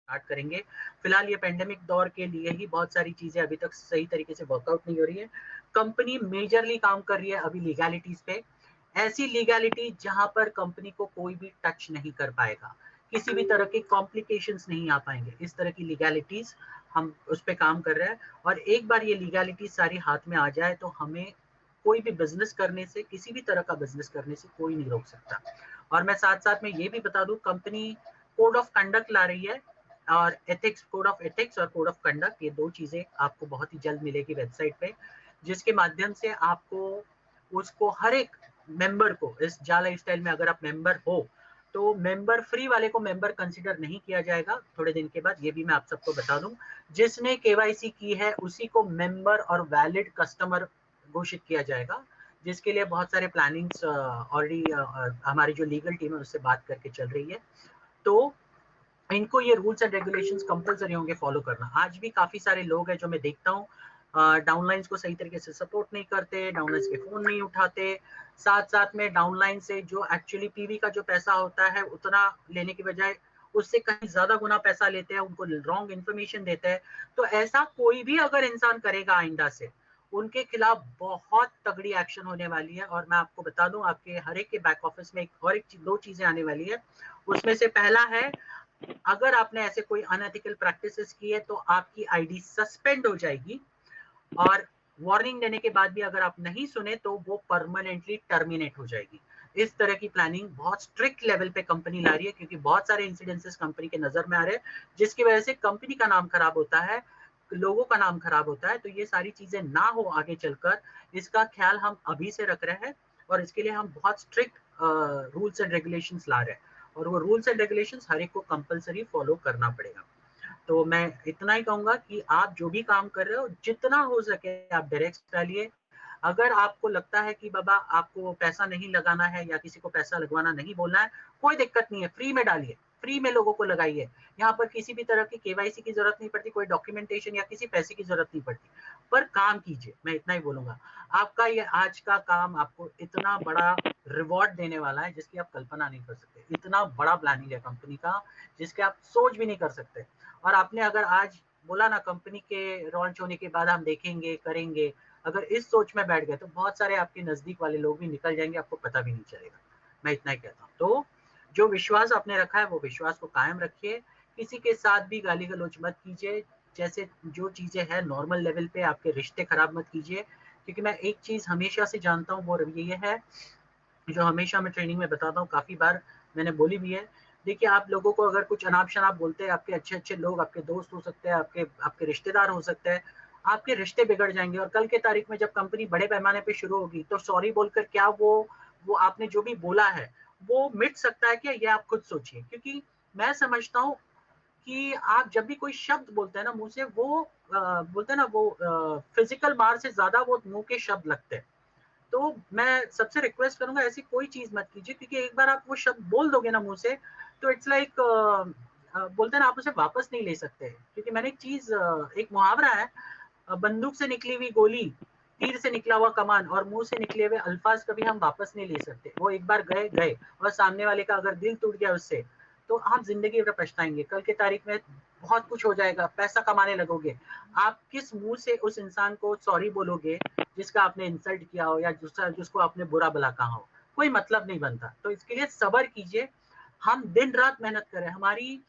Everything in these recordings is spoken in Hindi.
स्टार्ट करेंगे। फिलहाल ये पेंडेमिक दौर के लिए ही बहुत सारी चीज़ें अभी तक सही तरीके से वर्कआउट नहीं हो रही है। कंपनी मेजरली काम कर रही है अभी लीगैलिटीज़ पे। ऐसी लीगैलिटी जहाँ पर कंपनी को कोई भी टच नहीं कर पाएगा। किसी भी तरह के कॉम्प्लिकेशंस नहीं आ पाएँगे। इस तरह की लीगैलिटीज़ हम उस पे काम कर रहे हैं और एक बार ये लीगैलिटी सारी हाथ में आ जाए तो हमें कोई भी बिज़नेस करने से, किसी भी तरह का बिज़नेस करने से कोई नहीं रोक सकता। और मैं साथ-साथ में ये भी बता दूँ कंपनी कोड ऑफ कंडक्ट ला रही है और एथिक्स, कोड ऑफ एथिक्स और कोड ऑफ कंडक्ट, ये 2 चीज़ें आपको बहुत ही जल्द मिलेगी वेबसाइट पे, जिसके माध्यम से आपको उसको हर एक मेंबर को इस जा लाइफस्टाइल में अगर आप मेंबर हो, तो मेंबर फ्री वाले को मेंबर कंसीडर नहीं किया जाएगा थोड़े दिन के बाद, ये भी मैं आप सबको बता दूँ। जिसने केवाईसी की है उसी को मेंबर और वैलिड कस्टमर घोषित किया जाएगा, जिसके लिए बहुत सारे प्लानिंग्स ऑलरेडी हमारी जो लीगल टीम है उससे बात करके चल रही है। तो इनको ये रूल्स एंड रेगुलेशंस कंपलसरी होंगे फॉलो करना। आज भी काफ़ी सारे लोग हैं जो मैं देखता हूँ डाउनलाइंस को सही तरीके से सपोर्ट नहीं करते, डाउनलाइंस के फ़ोन नहीं उठाते, साथ-साथ में डाउनलाइन से जो एक्चुअली पीवी का जो पैसा होता है उतना लेने की बजाय उससे कहीं ज़्यादा गुना पैसा लेते हैं, उनको रॉन्ग इन्फॉर्मेशन देते हैं। तो ऐसा कोई भी अगर इंसान करेगा आइंदा से, उनके खिलाफ बहुत तगड़ी एक्शन होने वाली है और मैं आपको बता दूँ आपके हर एक के बैक ऑफिस में एक और एक 2 चीज़ें आने वाली है। उसमें से पहला है अगर आपने ऐसे कोई अनएथिकल प्रैक्टिसेस की है तो आपकी आईडी सस्पेंड हो जाएगी और वार्निंग देने के बाद भी अगर आप नहीं सुने तो वो परमानेंटली टर्मिनेट हो जाएगी। इस तरह की प्लानिंग बहुत स्ट्रिक्ट लेवल पे कंपनी ला रही है क्योंकि बहुत सारे इंसिडेंसेस कंपनी के नजर में आ रहे हैं जिसकी वजह से कंपनी का नाम खराब होता है, लोगों का नाम खराब होता है। तो ये सारी चीजें ना हो आगे चलकर, इसका ख्याल हम अभी से रख रहे हैं और इसके लिए हम बहुत स्ट्रिक्ट रूल्स एंड रेगुलेशंस ला रहे हैं और वो रूल्स एंड रेगुलेशंस हर एक को कंपलसरी फॉलो करना पड़ेगा। तो मैं इतना ही कहूंगा कि आप जो भी काम कर रहे हो जितना हो सके आप डायरेक्ट डालिए। अगर आपको लगता है कि बाबा आपको पैसा नहीं लगाना है या किसी को पैसा लगवाना नहीं बोलना है, कोई दिक्कत नहीं है, फ्री में डालिए, फ्री में लोगों को लगाइए। यहाँ पर किसी भी तरह की केवाईसी की जरूरत नहीं पड़ती, कोई डॉक्यूमेंटेशन या किसी पैसे की जरूरत नहीं पड़ती, पर काम कीजिए, मैं इतना ही बोलूंगा। आपका ये आज का काम आपको इतना बड़ा रिवॉर्ड देने वाला है जिसकी आप कल्पना नहीं कर सकते। इतना बड़ा प्लानिंग है कंपनी का जिसके आप सोच भी नहीं कर सकते। और आपने अगर आज बोला ना कंपनी के लॉन्च होने के बाद हम देखेंगे करेंगे, अगर इस सोच में बैठ गए तो बहुत सारे आपके नजदीक वाले लोग भी निकल जाएंगे, आपको पता भी नहीं चलेगा। मैं इतना ही कहता हूँ। तो जो विश्वास आपने रखा है वो विश्वास को कायम रखिए, किसी के साथ भी गाली गलौज मत कीजिए। जैसे जो चीजें हैं नॉर्मल लेवल पे आपके रिश्ते खराब मत कीजिए, क्योंकि मैं एक चीज हमेशा से जानता हूँ वो ये है जो हमेशा मैं ट्रेनिंग में बताता हूँ, काफी बार मैंने बोली भी है। देखिए आप लोगों को अगर कुछ अनाप शनाप बोलते हैं, आपके अच्छे अच्छे लोग आपके दोस्त हो सकते हैं, आपके आपके रिश्तेदार हो सकते हैं, आपके रिश्ते बिगड़ जाएंगे और कल के तारीख में जब कंपनी बड़े पैमाने पे शुरू होगी तो सॉरी बोलकर क्या वो आपने जो भी बोला है वो मिट सकता है क्या, ये आप खुद सोचिए। क्योंकि मैं समझता हूँ कि आप जब भी कोई शब्द बोलते हैं ना मुंह से, वो बोलते हैं ना वो फिजिकल मार से ज्यादा वो मुंह के शब्द लगते हैं। तो मैं सबसे रिक्वेस्ट करूंगा ऐसी कोई चीज मत कीजिए, क्योंकि एक बार आप वो शब्द बोल दोगे ना मुंह से तो इट्स लाइक बोलते हैं ना आप उसे वापस नहीं ले सकते। क्योंकि मैंने एक चीज एक मुहावरा है, बंदूक से निकली हुई गोली, तीर से निकला हुआ कमान और मुंह से निकले हुए अल्फाज कभी हम वापस नहीं ले सकते। वो एक बार गए गए, और सामने वाले का अगर दिल टूट गया उससे तो आप जिंदगी भर पछताएंगे। कल के तारीख में बहुत कुछ हो जाएगा, पैसा कमाने लगोगे, आप किस मुंह से उस इंसान को सॉरी बोलोगे जिसका आपने इंसल्ट किया हो या जिसको आपने बुरा भला कहा हो, कोई मतलब नहीं बनता। तो इसके लिए सब्र कीजिए, हम दिन रात मेहनत करें। हमारी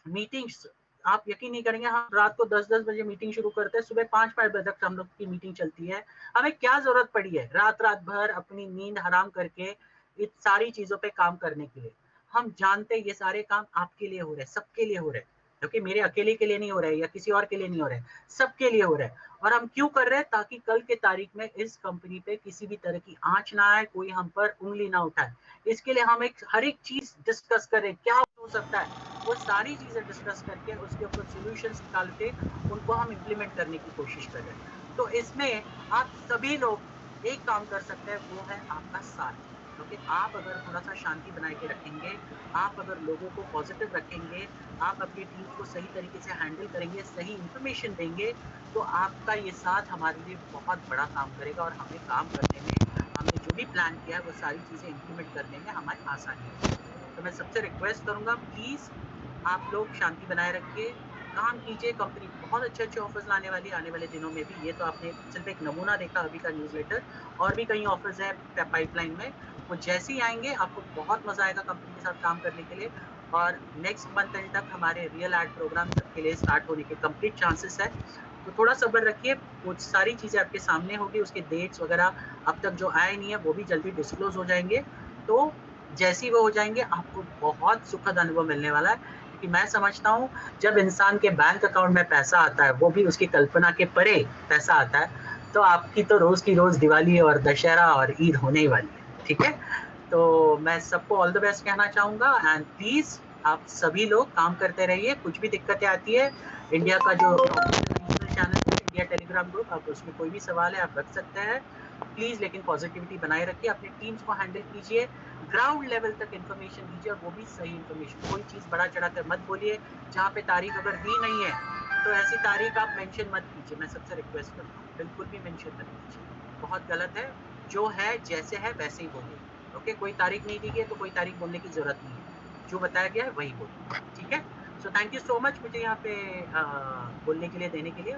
मीटिंग्स आप यकीन नहीं करेंगे, हम रात को 10-10 बजे मीटिंग शुरू करते हैं, सुबह 5-5 बजे तक हम लोग की मीटिंग चलती है। हमें क्या जरूरत पड़ी है रात रात भर अपनी नींद हराम करके इन सारी चीजों पे काम करने के लिए। हम जानते ये सारे काम आपके लिए हो रहे हैं, सबके लिए हो रहे हैं, क्योंकि मेरे अकेले के लिए नहीं हो रहे या किसी और के लिए नहीं हो रहे, सबके लिए हो रहे हैं। और हम क्यों कर रहे हैं? ताकि कल के तारीख में इस कंपनी पे किसी भी तरह की आंच ना आए, कोई हम पर उंगली ना उठाए। इसके लिए हम एक हर एक चीज डिस्कस करें, क्या हो सकता है, वो सारी चीजें डिस्कस करके उसके ऊपर सॉल्यूशंस निकाल के उनको हम इम्प्लीमेंट करने की कोशिश कर रहे हैं। तो इसमें आप सभी लोग एक काम कर सकते हैं, वो है आपका साथ। क्योंकि आप अगर थोड़ा सा शांति बनाए के रखेंगे, आप अगर लोगों को पॉजिटिव रखेंगे, आप अपनी टीम को सही तरीके से हैंडल करेंगे, सही इंफॉर्मेशन देंगे, तो आपका ये साथ हमारे लिए बहुत बड़ा काम करेगा और हमें काम करने में, हमने जो भी प्लान किया है वो सारी चीजें इम्प्लीमेंट करने में हमारी आसानी होगी। तो मैं सबसे रिक्वेस्ट करूंगा, प्लीज आप लोग शांति बनाए रखिए, काम कीजिए, कंपनी बहुत अच्छे-अच्छे ऑफ़र्स लाने वाली है आने वाले दिनों में भी। ये तो आपने सिर्फ़ एक नमूना देखा अभी का न्यूज़लेटर, और भी कई ऑफ़र्स हैं पाइपलाइन में। वो जैसे ही आएँगे आपको बहुत मज़ा आएगा कंपनी के साथ काम करने के लिए, और नेक्स्ट मंथ एंड तक हमारे रियल एड प्रोग्राम सबके लिए स्टार्ट होने के कंप्लीट चांसेस है। तो थोड़ा सब्र रखिए, वो सारी चीज़ें आपके सामने होगी, उसके डेट्स वग़ैरह अब तक जो आए नहीं है वो भी जल्दी डिस्क्लोज़ हो जाएँगे। तो जैसे ही वो हो जाएँगे आपको बहुत सुखद अनुभव मिलने वाला है, क्योंकि मैं समझता हूँ जब इंसान के बैंक अकाउंट में पैसा आता है, वो भी उसकी कल्पना के परे पैसा आता है, तो आपकी तो रोज़ की रोज़ दिवाली और दशहरा और ईद होने ही वाली है, ठीक है? तो मैं सबको ऑल द बेस्ट कहना चाहूँगा, एंड प्लीज़ आप सभी लोग काम करते रहिए, कुछ भी दिक्कतें आती है, इंडिया का जो ऑफिशियल चैनल है, इंडिया टेलीग्राम ग्रुप, आप उसमें कोई भी सवाल है आप रख सकते हैं। प्लीज़ लेकिन पॉज़िटिविटी बनाए रखिए, अपनी टीम्स को हैंडल कीजिए, ग्राउंड लेवल तक इन्फॉर्मेशन दीजिए, और वो भी सही इन्फॉर्मेशन। कोई चीज़ बढ़ा-चढ़ा कर मत बोलिए, जहाँ पे तारीख अगर दी नहीं है, तो ऐसी तारीख आप मेंशन मत कीजिए, मैं सबसे रिक्वेस्ट करता हूँ, बिल्कुल भी मेंशन मत कीजिए, बहुत गलत है। जो है, जैसे है वैसे ही बोलिए, ओके? कोई तारीख नहीं दी गई है, तो कोई तारीख बोलने की ज़रूरत नहीं है, जो बताया गया है वही बोलिए, ठीक है? So thank you so much मुझे यहाँ पे बोलने के लिए, देने के लिए।